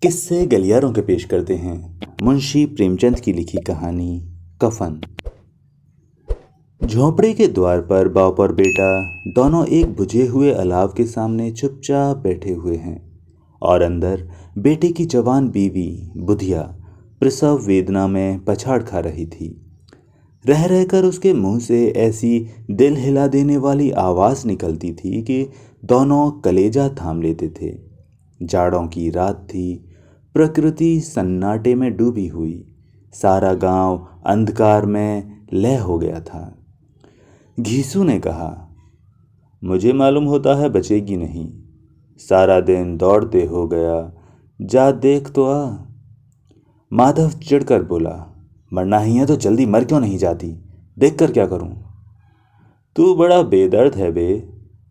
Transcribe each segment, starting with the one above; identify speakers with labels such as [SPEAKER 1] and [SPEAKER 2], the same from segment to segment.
[SPEAKER 1] किस्से गलियारों के पेश करते हैं मुंशी प्रेमचंद की लिखी कहानी कफन। झोंपड़ी के द्वार पर बाप और बेटा दोनों एक बुझे हुए अलाव के सामने चुपचाप बैठे हुए हैं और अंदर बेटे की जवान बीवी बुधिया प्रसव वेदना में पछाड़ खा रही थी। रह रहकर उसके मुंह से ऐसी दिल हिला देने वाली आवाज़ निकलती थी कि दोनों कलेजा थाम लेते थे। जाड़ों की रात थी, प्रकृति सन्नाटे में डूबी हुई, सारा गांव अंधकार में लय हो गया था। घीसू ने कहा, मुझे मालूम होता है बचेगी नहीं, सारा दिन दौड़ते हो गया, जा देख तो आ। माधव चिढ़कर बोला, मरना ही है तो जल्दी मर क्यों नहीं जाती, देख कर क्या करूं। तू बड़ा बेदर्द है बे,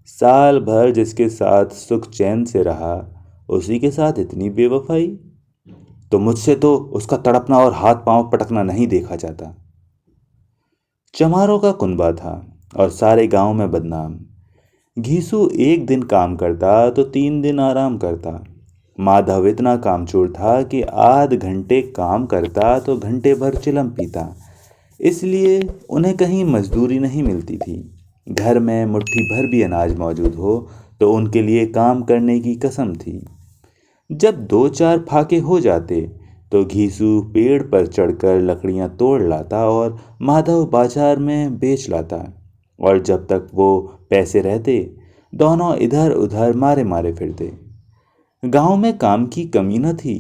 [SPEAKER 1] साल भर जिसके साथ सुख चैन से रहा उसी के साथ इतनी बेवफाई। तो मुझसे तो उसका तड़पना और हाथ पांव पटकना नहीं देखा जाता। चमारों का कुनबा था और सारे गांव में बदनाम। घीसू एक दिन काम करता तो 3 दिन आराम करता। माधव इतना कामचोर था कि आध घंटे काम करता तो घंटे भर चिलम पीता, इसलिए उन्हें कहीं मजदूरी नहीं मिलती थी। घर में मुट्ठी भर भी अनाज मौजूद हो तो उनके लिए काम करने की कसम थी। जब 2-4 फाके हो जाते तो घीसू पेड़ पर चढ़कर लकड़ियां तोड़ लाता और माधव बाजार में बेच लाता, और जब तक वो पैसे रहते दोनों इधर उधर मारे मारे फिरते। गांव में काम की कमी न थी,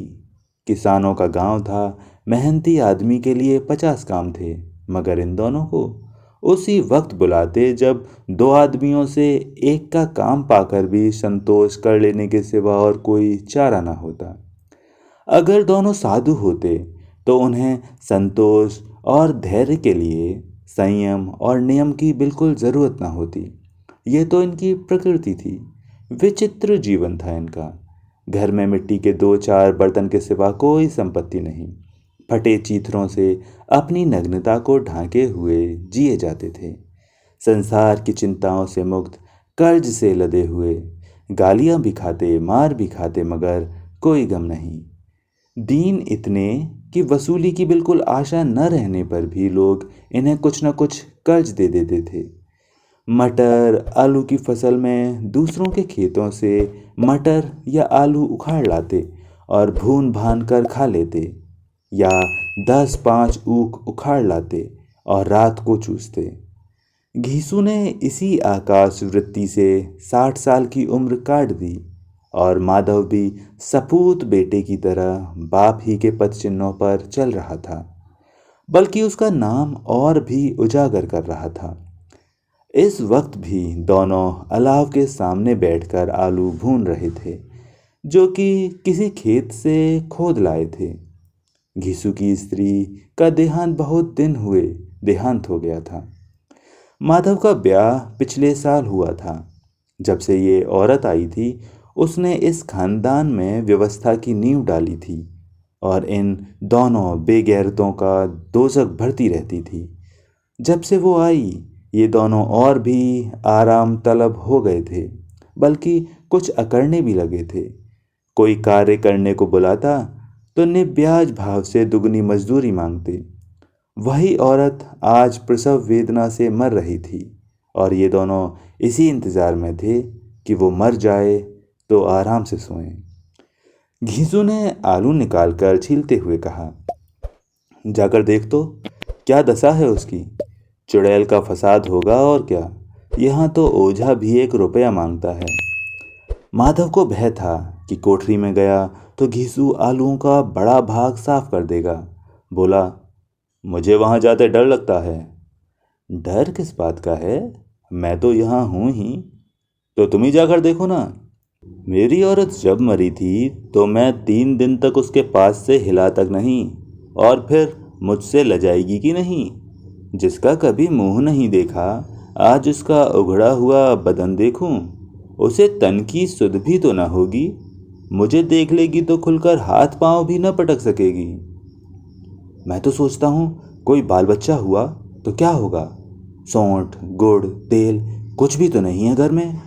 [SPEAKER 1] किसानों का गांव था, मेहनती आदमी के लिए 50 काम थे, मगर इन दोनों को उसी वक्त बुलाते जब 2 आदमियों से एक का काम पाकर भी संतोष कर लेने के सिवा और कोई चारा ना होता। अगर दोनों साधु होते तो उन्हें संतोष और धैर्य के लिए संयम और नियम की बिल्कुल ज़रूरत ना होती। ये तो इनकी प्रकृति थी, विचित्र जीवन था इनका। घर में मिट्टी के 2-4 बर्तन के सिवा कोई संपत्ति नहीं, फटे चीथड़ों से अपनी नग्नता को ढांके हुए जिए जाते थे। संसार की चिंताओं से मुक्त, कर्ज से लदे हुए, गालियां भी खाते, मार भी खाते, मगर कोई गम नहीं। दीन इतने कि वसूली की बिल्कुल आशा न रहने पर भी लोग इन्हें कुछ न कुछ कर्ज दे देते थे। मटर आलू की फसल में दूसरों के खेतों से मटर या आलू उखाड़ लाते और भून भान कर खा लेते, या 10-5 ऊख उखाड़ लाते और रात को चूसते। घीसू ने इसी आकाश वृत्ति से 60 साल की उम्र काट दी, और माधव भी सपूत बेटे की तरह बाप ही के पद चिन्हों पर चल रहा था, बल्कि उसका नाम और भी उजागर कर रहा था। इस वक्त भी दोनों अलाव के सामने बैठकर आलू भून रहे थे, जो कि किसी खेत से खोद लाए थे। घीसू की स्त्री का देहांत बहुत दिन हुए देहांत हो गया था। माधव का ब्याह पिछले साल हुआ था। जब से ये औरत आई थी उसने इस खानदान में व्यवस्था की नींव डाली थी और इन दोनों बेगैरतों का दोजख भरती रहती थी। जब से वो आई ये दोनों और भी आराम तलब हो गए थे, बल्कि कुछ अकड़ने भी लगे थे। कोई कार्य करने को बुलाता तो निब्याज भाव से दुगनी मजदूरी मांगते। वही औरत आज प्रसव वेदना से मर रही थी और ये दोनों इसी इंतजार में थे कि वो मर जाए तो आराम से सोएं। घीसू ने आलू निकालकर छीलते हुए कहा, जाकर देख तो क्या दशा है उसकी। चुड़ैल का फसाद होगा और क्या, यहाँ तो ओझा भी 1 रुपया मांगता है। माधव को भय था कि कोठरी में गया तो घीसू आलूओं का बड़ा भाग साफ कर देगा। बोला, मुझे वहाँ जाते डर लगता है। डर किस बात का है, मैं तो यहाँ हूँ ही। तो तुम ही जाकर देखो ना। मेरी औरत जब मरी थी तो मैं 3 दिन तक उसके पास से हिला तक नहीं, और फिर मुझसे लजाएगी कि नहीं। जिसका कभी मुंह नहीं देखा आज उसका उघड़ा हुआ बदन देखूं, उसे तन की सुध भी तो ना होगी। मुझे देख लेगी तो खुलकर हाथ पांव भी न पटक सकेगी। मैं तो सोचता हूँ कोई बाल बच्चा हुआ तो क्या होगा, सौंठ गुड़ तेल कुछ भी तो नहीं है घर में।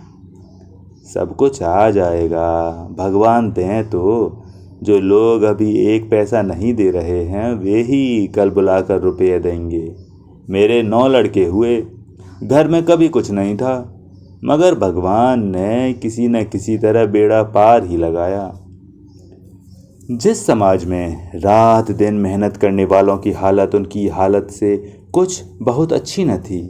[SPEAKER 1] सब कुछ आ जाएगा, भगवान दें तो। जो लोग अभी एक पैसा नहीं दे रहे हैं वे ही कल बुलाकर रुपये देंगे। मेरे 9 लड़के हुए, घर में कभी कुछ नहीं था, मगर भगवान ने किसी न किसी तरह बेड़ा पार ही लगाया। जिस समाज में रात दिन मेहनत करने वालों की हालत उनकी हालत से कुछ बहुत अच्छी न थी,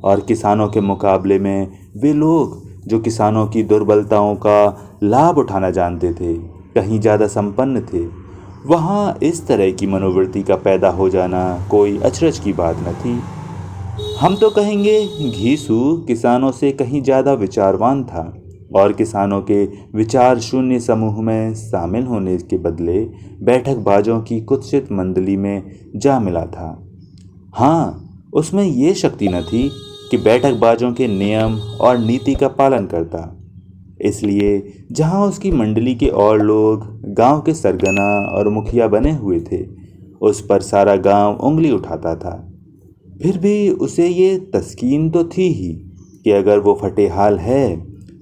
[SPEAKER 1] और किसानों के मुकाबले में वे लोग जो किसानों की दुर्बलताओं का लाभ उठाना जानते थे कहीं ज़्यादा संपन्न थे, वहाँ इस तरह की मनोवृत्ति का पैदा हो जाना कोई अचरज की बात न थी। हम तो कहेंगे घीसू किसानों से कहीं ज़्यादा विचारवान था, और किसानों के विचार शून्य समूह में शामिल होने के बदले बैठक बाजों की कुत्सित मंडली में जा मिला था। हाँ, उसमें ये शक्ति न थी कि बैठक बाजों के नियम और नीति का पालन करता। इसलिए जहाँ उसकी मंडली के और लोग गांव के सरगना और मुखिया बने हुए थे, उस पर सारा गांव उंगली उठाता था। फिर भी उसे ये तस्कीन तो थी ही कि अगर वो फटेहाल है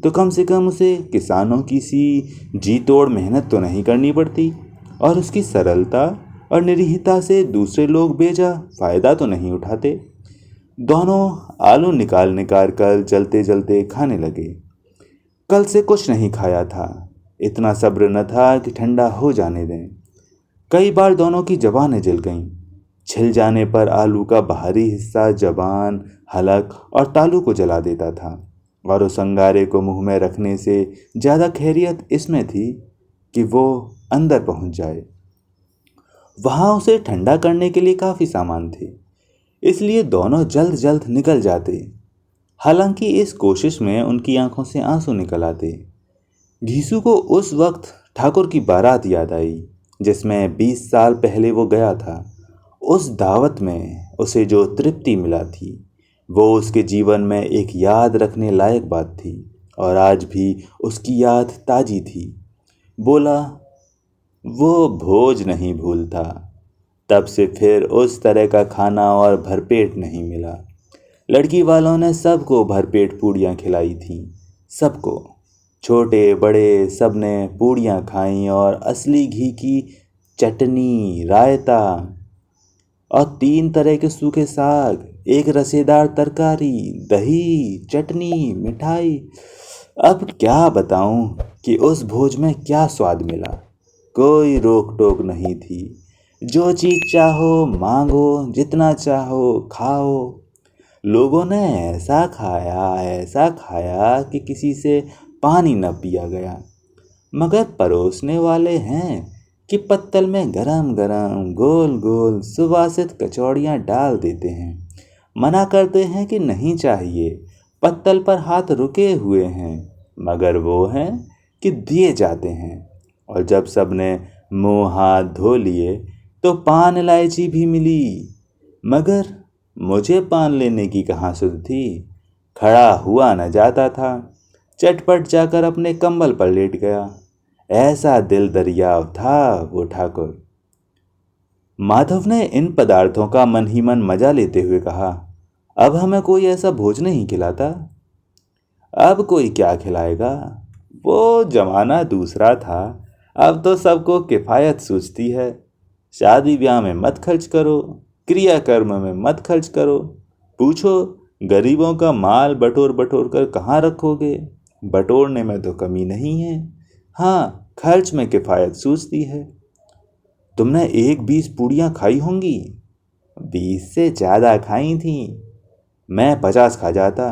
[SPEAKER 1] तो कम से कम उसे किसानों की सी जी तोड़ मेहनत तो नहीं करनी पड़ती, और उसकी सरलता और निरीहता से दूसरे लोग बेजा फ़ायदा तो नहीं उठाते। दोनों आलू निकाल निकाल कर जलते जलते खाने लगे। कल से कुछ नहीं खाया था, इतना सब्र न था कि ठंडा हो जाने दें। कई बार दोनों की जबानें जल गईं। छिल जाने पर आलू का बाहरी हिस्सा जबान, हलक और तालू को जला देता था, और उस अंगारे को मुंह में रखने से ज़्यादा खैरियत इसमें थी कि वो अंदर पहुंच जाए। वहाँ उसे ठंडा करने के लिए काफ़ी सामान थे, इसलिए दोनों जल्द जल्द निकल जाते। हालांकि इस कोशिश में उनकी आंखों से आंसू निकल आते। घीसू को उस वक्त ठाकुर की बारात याद आई जिसमें 20 साल पहले वो गया था। उस दावत में उसे जो तृप्ति मिला थी वो उसके जीवन में एक याद रखने लायक बात थी, और आज भी उसकी याद ताजी थी। बोला, वो भोज नहीं भूलता। तब से फिर उस तरह का खाना और भरपेट नहीं मिला। लड़की वालों ने सबको भरपेट पूड़ियाँ खिलाई थीं, सबको, छोटे बड़े सब ने पूड़ियाँ खाईं, और असली घी की चटनी, रायता और 3 तरह के सूखे साग, एक रसेदार तरकारी, दही, चटनी, मिठाई। अब क्या बताऊं कि उस भोज में क्या स्वाद मिला। कोई रोक टोक नहीं थी, जो चीज़ चाहो मांगो, जितना चाहो खाओ। लोगों ने ऐसा खाया कि किसी से पानी न पिया गया। मगर परोसने वाले हैं कि पत्तल में गरम गरम गोल गोल सुवासित कचौड़ियाँ डाल देते हैं। मना करते हैं कि नहीं चाहिए, पत्तल पर हाथ रुके हुए हैं, मगर वो हैं कि दिए जाते हैं। और जब सबने मुंह हाथ धो लिए तो पान इलायची भी मिली, मगर मुझे पान लेने की कहाँ सुध थी। खड़ा हुआ न जाता था, चटपट जाकर अपने कंबल पर लेट गया। ऐसा दिल दरियाव था वो ठाकुर। माधव ने इन पदार्थों का मन ही मन मजा लेते हुए कहा, अब हमें कोई ऐसा भोज नहीं खिलाता। अब कोई क्या खिलाएगा, वो जमाना दूसरा था। अब तो सबको किफ़ायत सूझती है। शादी ब्याह में मत खर्च करो, क्रियाकर्म में मत खर्च करो। पूछो, गरीबों का माल बटोर बटोर कर कहाँ रखोगे। बटोरने में तो कमी नहीं है, हाँ खर्च में किफ़ायत सूझती है। तुमने 20 पूड़ियाँ खाई होंगी। 20 से ज़्यादा खाई थी, मैं 50 खा जाता।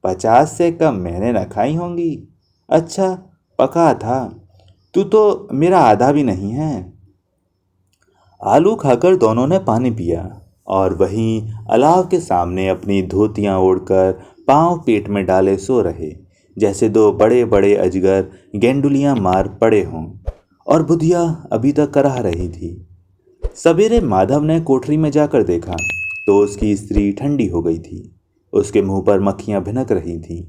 [SPEAKER 1] 50 से कम मैंने न खाई होंगी। अच्छा पका था, तू तो मेरा आधा भी नहीं है। आलू खाकर दोनों ने पानी पिया, और वहीं अलाव के सामने अपनी धोतियां ओढ़कर पांव पेट में डाले सो रहे, जैसे 2 बड़े बड़े अजगर गेंडुलियां मार पड़े हों। और बुधिया अभी तक कराह रही थी। सवेरे माधव ने कोठरी में जाकर देखा तो उसकी स्त्री ठंडी हो गई थी। उसके मुंह पर मक्खियां भिनक रही थीं,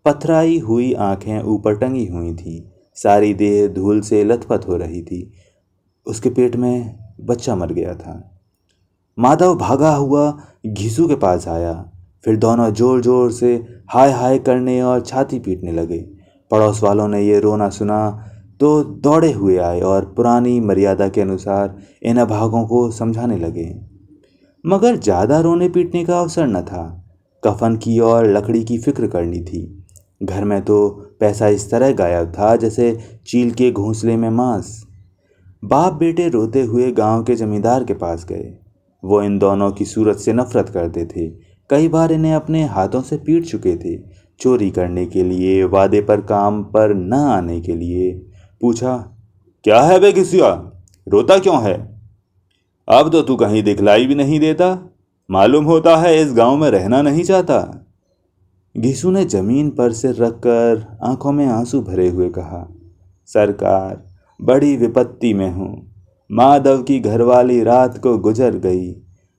[SPEAKER 1] पथराई हुई आंखें ऊपर टंगी हुई थीं, सारी देह धूल से लथपथ हो रही थी। उसके पेट में बच्चा मर गया था। माधव भागा हुआ घीसू के पास आया। फिर दोनों जोर जोर से हाय हाय करने और छाती पीटने लगे। पड़ोस वालों ने ये रोना सुना तो दौड़े हुए आए और पुरानी मर्यादा के अनुसार इन अभागों को समझाने लगे। मगर ज़्यादा रोने पीटने का अवसर न था। कफन की और लकड़ी की फिक्र करनी थी। घर में तो पैसा इस तरह गायब था जैसे चील के घोंसले में मांस। बाप बेटे रोते हुए गांव के जमींदार के पास गए। वो इन दोनों की सूरत से नफरत करते थे। कई बार इन्हें अपने हाथों से पीट चुके थे। चोरी करने के लिए, वादे पर काम पर न आने के लिए। पूछा, क्या है बे घिसिया, रोता क्यों है? अब तो तू कहीं दिखलाई भी नहीं देता। मालूम होता है इस गांव में रहना नहीं चाहता। घिसू ने जमीन पर सिर रखकर आंखों में आंसू भरे हुए कहा, सरकार, बड़ी विपत्ति में हूँ। माधव की घरवाली रात को गुजर गई।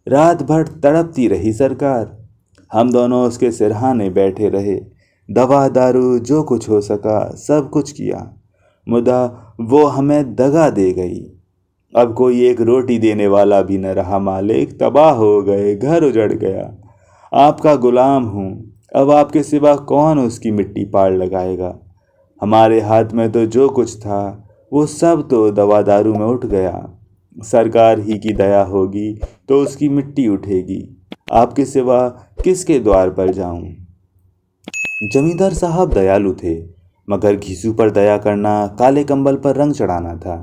[SPEAKER 1] रात भर तड़पती रही सरकार। हम दोनों उसके सिरहाने बैठे रहे। दवा दारू जो कुछ हो सका सब कुछ किया, मुदा वो हमें दगा दे गई। अब कोई एक रोटी देने वाला भी न रहा मालिक। तबाह हो गए, घर उजड़ गया। आपका गुलाम हूँ। अब आपके सिवा कौन उसकी मिट्टी पाड़ लगाएगा? हमारे हाथ में तो जो कुछ था वो सब तो दवा दारू में उठ गया। सरकार ही की दया होगी तो उसकी मिट्टी उठेगी। आपके सिवा किसके द्वार पर जाऊं? जमींदार साहब दयालु थे, मगर घिसू पर दया करना काले कंबल पर रंग चढ़ाना था।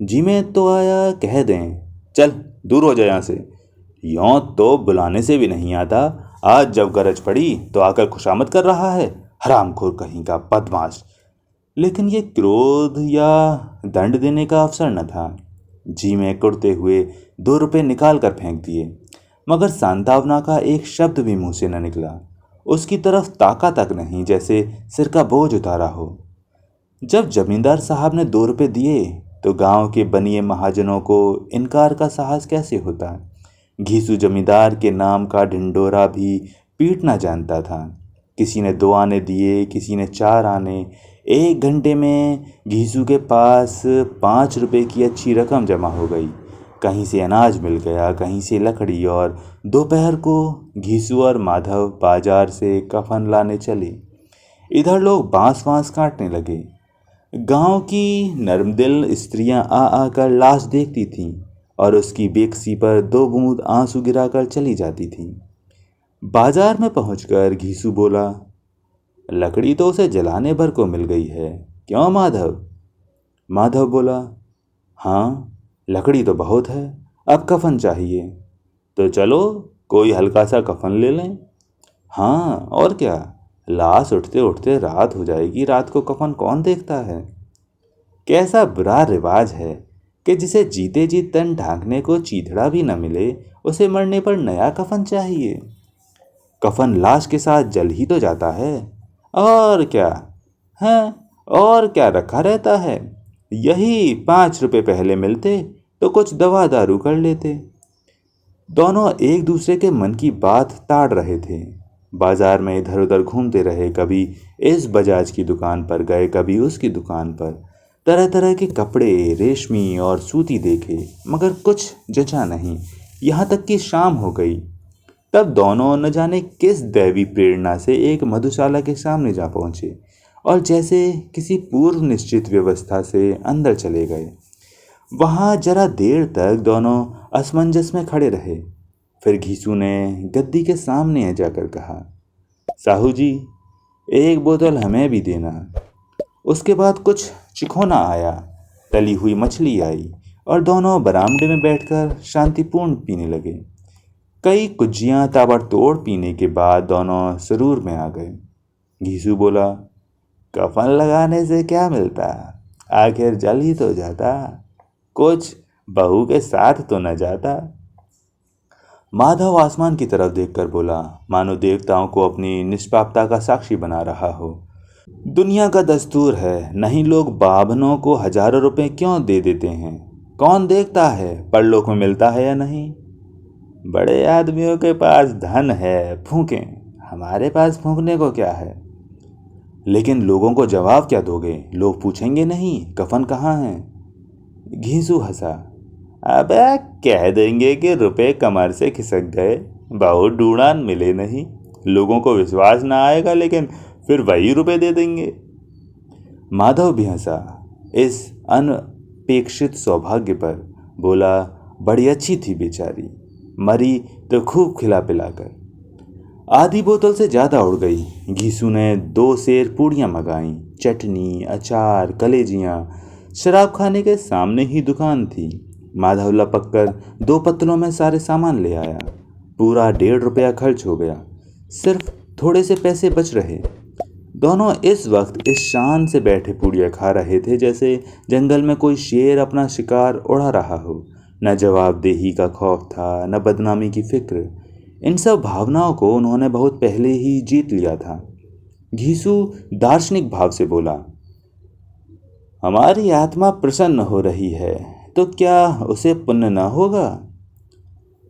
[SPEAKER 1] जी में तो आया, कह दें, चल दूर हो जाए यहाँ से। यों तो बुलाने से भी नहीं आता। आज जब गरज पड़ी तो आकर खुशामद कर रहा है। हरामखोर कहीं का बदमाश। लेकिन ये क्रोध या दंड देने का अवसर न था। जी में कुड़ते हुए 2 रुपए निकाल कर फेंक दिए, मगर सांत्वना का एक शब्द भी मुंह से न निकला। उसकी तरफ ताका तक नहीं, जैसे सिर का बोझ उतारा हो। जब जमींदार साहब ने 2 रुपए दिए तो गांव के बनिए महाजनों को इनकार का साहस कैसे होता। घीसू जमींदार के नाम का ढिंडोरा भी पीटना जानता था। किसी ने 2 आने दिए, किसी ने 4 आने। 1 घंटे में घीसू के पास 5 रुपए की अच्छी रकम जमा हो गई। कहीं से अनाज मिल गया, कहीं से लकड़ी, और दोपहर को घीसू और माधव बाजार से कफन लाने चले। इधर लोग बांस बांस काटने लगे। गांव की नर्मदिल स्त्रियां आ आकर लाश देखती थीं और उसकी बेकसी पर 2 बूंद आंसू गिराकर चली जाती थीं। बाजार में पहुंचकर घीसू बोला, लकड़ी तो उसे जलाने भर को मिल गई है, क्यों माधव? माधव बोला, हाँ, लकड़ी तो बहुत है, अब कफन चाहिए। तो चलो कोई हल्का सा कफन ले लें। हाँ और क्या, लाश उठते उठते रात हो जाएगी। रात को कफन कौन देखता है? कैसा बुरा रिवाज है कि जिसे जीते जी तन ढांकने को चीथड़ा भी न मिले, उसे मरने पर नया कफन चाहिए। कफन लाश के साथ जल ही तो जाता है, और क्या है, और क्या रखा रहता है। यही 5 रुपए पहले मिलते तो कुछ दवा दारू कर लेते। दोनों एक दूसरे के मन की बात ताड़ रहे थे। बाजार में इधर उधर घूमते रहे। कभी इस बजाज की दुकान पर गए, कभी उसकी दुकान पर। तरह तरह के कपड़े, रेशमी और सूती देखे, मगर कुछ जचा नहीं। यहाँ तक कि शाम हो गई। तब दोनों न जाने किस दैवी प्रेरणा से एक मधुशाला के सामने जा पहुंचे और जैसे किसी पूर्व निश्चित व्यवस्था से अंदर चले गए। वहां जरा देर तक दोनों असमंजस में खड़े रहे। फिर घीसू ने गद्दी के सामने जाकर कहा, साहू जी, एक बोतल हमें भी देना। उसके बाद कुछ चिखोना आया, तली हुई मछली आई, और दोनों बरामदे में बैठकर शांतिपूर्ण पीने लगे। कई कुज्जियां ताबड़तोड़ पीने के बाद दोनों सरूर में आ गए। घीसू बोला, कफन लगाने से क्या मिलता, आखिर जल ही तो जाता, कुछ बहू के साथ तो न जाता। माधव आसमान की तरफ देखकर बोला, मानो देवताओं को अपनी निष्पापता का साक्षी बना रहा हो। दुनिया का दस्तूर है, नहीं लोग बाभनों को हजारों रुपए क्यों दे देते हैं? कौन देखता है परलोक में मिलता है या नहीं? बड़े आदमियों के पास धन है, फूकें, हमारे पास फूकने को क्या है? लेकिन लोगों को जवाब क्या दोगे? लोग पूछेंगे नहीं कफन कहाँ है? घीसू हंसा, अबे कह देंगे कि रुपए कमर से खिसक गए, बहुत ढूंढा मिले नहीं। लोगों को विश्वास ना आएगा, लेकिन फिर वही रुपए दे देंगे। माधव भी हंसा, इस अनपेक्षित सौभाग्य पर। बोला, बड़ी अच्छी थी बेचारी, मरी तो खूब खिला पिलाकर। आधी बोतल से ज़्यादा उड़ गई। घीसू ने 2 सेर पूड़ियाँ मंगाईं, चटनी, अचार, कलेजियाँ। शराब खाने के सामने ही दुकान थी। माधव लपक कर 2 पत्तलों में सारे सामान ले आया। पूरा 1.5 रुपया खर्च हो गया। सिर्फ थोड़े से पैसे बच रहे। दोनों इस वक्त इस शान से बैठे पूड़ियाँ खा रहे थे जैसे जंगल में कोई शेर अपना शिकार उड़ा रहा हो। न जवाबदेही का खौफ था, न बदनामी की फिक्र। इन सब भावनाओं को उन्होंने बहुत पहले ही जीत लिया था। घीसू दार्शनिक भाव से बोला, हमारी आत्मा प्रसन्न हो रही है तो क्या उसे पुण्य न होगा?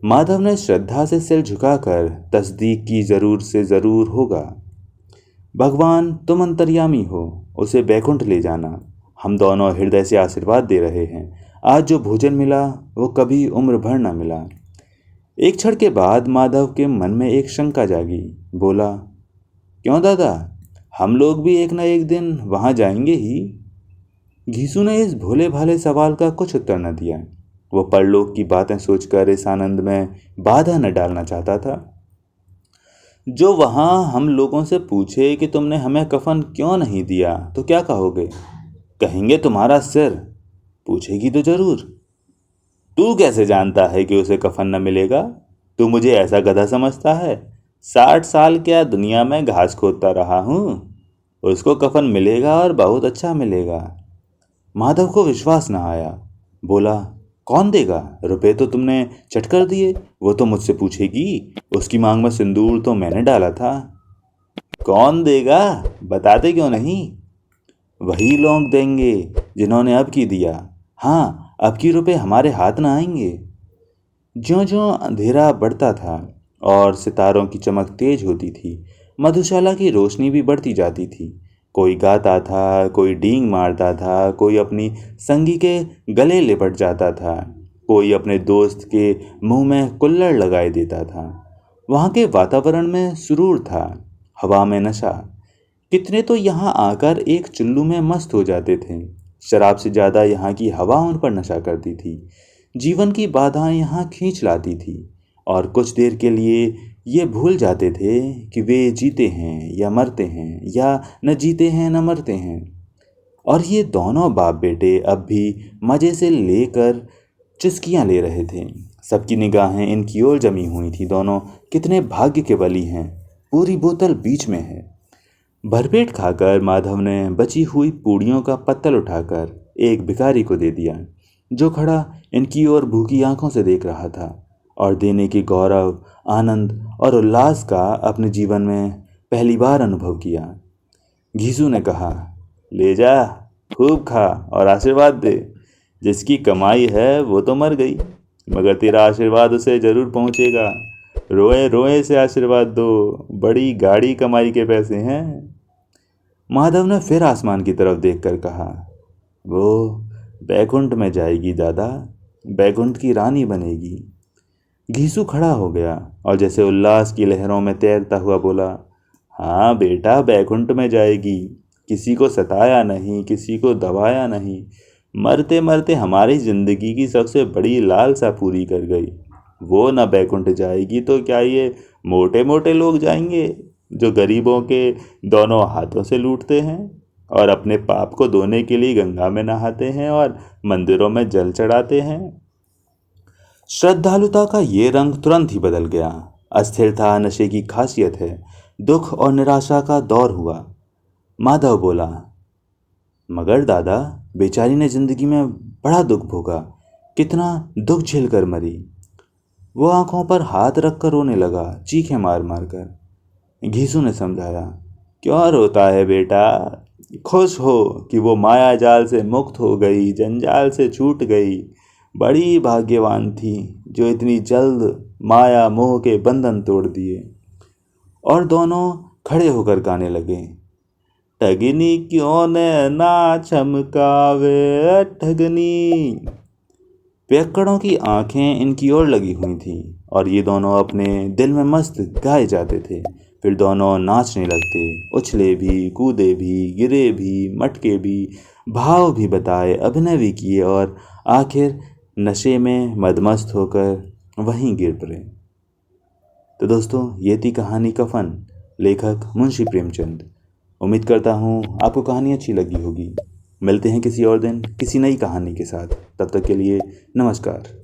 [SPEAKER 1] माधव ने श्रद्धा से सिर झुकाकर तस्दीक की, जरूर से जरूर होगा। भगवान तुम अंतर्यामी हो, उसे बैकुंठ ले जाना। हम दोनों हृदय से आशीर्वाद दे रहे हैं। आज जो भोजन मिला वो कभी उम्र भर न मिला। एक क्षण के बाद माधव के मन में एक शंका जागी। बोला, क्यों दादा, हम लोग भी एक न एक दिन वहां जाएंगे ही। घीसू ने इस भोले भाले सवाल का कुछ उत्तर न दिया। वो परलोक की बातें सोचकर इस आनंद में बाधा न डालना चाहता था। जो वहां हम लोगों से पूछे कि तुमने हमें कफन क्यों नहीं दिया तो क्या कहोगे? कहेंगे तुम्हारा सिर। पूछेगी तो जरूर। तू कैसे जानता है कि उसे कफन न मिलेगा? तू मुझे ऐसा गधा समझता है? 60 साल क्या दुनिया में घास खोदता रहा हूं। उसको कफन मिलेगा और बहुत अच्छा मिलेगा। माधव को विश्वास न आया। बोला, कौन देगा? रुपए तो तुमने चट कर दिए। वो तो मुझसे पूछेगी। उसकी मांग में सिंदूर तो मैंने डाला था। कौन देगा? बताते क्यों नहीं? वही लोग देंगे जिन्होंने अब की दिया। हाँ, अब की रुपए हमारे हाथ न आएंगे। ज्यों ज्यों अंधेरा बढ़ता था और सितारों की चमक तेज होती थी, मधुशाला की रोशनी भी बढ़ती जाती थी। कोई गाता था, कोई डींग मारता था, कोई अपनी संगी के गले लिपट जाता था, कोई अपने दोस्त के मुंह में कुल्हड़ लगाए देता था। वहाँ के वातावरण में सुरूर था, हवा में नशा। कितने तो यहाँ आकर एक चुल्लू में मस्त हो जाते थे। शराब से ज़्यादा यहाँ की हवा उन पर नशा करती थी। जीवन की बाधाएं यहाँ खींच लाती थी और कुछ देर के लिए ये भूल जाते थे कि वे जीते हैं या मरते हैं, या न जीते हैं न मरते हैं। और ये दोनों बाप बेटे अब भी मज़े से लेकर चुस्कियाँ ले रहे थे। सबकी निगाहें इनकी ओर जमी हुई थी। दोनों कितने भाग्य के बली हैं। पूरी बोतल बीच में है। भरपेट खाकर माधव ने बची हुई पूड़ियों का पत्तल उठाकर एक भिखारी को दे दिया, जो खड़ा इनकी ओर भूखी आंखों से देख रहा था और देने की गौरव, आनंद और उल्लास का अपने जीवन में पहली बार अनुभव किया। घीसू ने कहा, ले जा, खूब खा और आशीर्वाद दे। जिसकी कमाई है वो तो मर गई, मगर तेरा आशीर्वाद उसे जरूर पहुंचेगा। रोए रोए से आशीर्वाद दो, बड़ी गाड़ी कमाई के पैसे हैं। माधव ने फिर आसमान की तरफ देखकर कहा, वो बैकुंठ में जाएगी दादा, बैकुंठ की रानी बनेगी। घीसू खड़ा हो गया और जैसे उल्लास की लहरों में तैरता हुआ बोला, हाँ बेटा, बैकुंठ में जाएगी। किसी को सताया नहीं, किसी को दबाया नहीं, मरते मरते हमारी जिंदगी की सबसे बड़ी लालसा पूरी कर गई। वो न बैकुंठ जाएगी तो क्या ये मोटे मोटे लोग जाएंगे, जो गरीबों के दोनों हाथों से लूटते हैं और अपने पाप को धोने के लिए गंगा में नहाते हैं और मंदिरों में जल चढ़ाते हैं। श्रद्धालुता का ये रंग तुरंत ही बदल गया। अस्थिरता नशे की खासियत है। दुख और निराशा का दौर हुआ। माधव बोला, मगर दादा, बेचारी ने जिंदगी में बड़ा दुख भोगा, कितना दुख झेलकर मरी। वो आंखों पर हाथ रखकर रोने लगा, चीखें मार मार कर। घीसू ने समझाया, क्यों रोता है बेटा, खुश हो कि वो माया जाल से मुक्त हो गई, जंजाल से छूट गई। बड़ी भाग्यवान थी जो इतनी जल्द माया मोह के बंधन तोड़ दिए। और दोनों खड़े होकर गाने लगे, ठगनी क्यों ने ना चमकावे ठगनी। पियक्कड़ों की आंखें इनकी ओर लगी हुई थीं और ये दोनों अपने दिल में मस्त गाए जाते थे। फिर दोनों नाचने लगते, उछले भी, कूदे भी, गिरे भी, मटके भी, भाव भी बताए, अभिनय भी किए और आखिर नशे में मदमस्त होकर वहीं गिर पड़े। तो दोस्तों, ये थी कहानी कफन, लेखक मुंशी प्रेमचंद। उम्मीद करता हूँ आपको कहानी अच्छी लगी होगी। मिलते हैं किसी और दिन किसी नई कहानी के साथ। तब तक के लिए नमस्कार।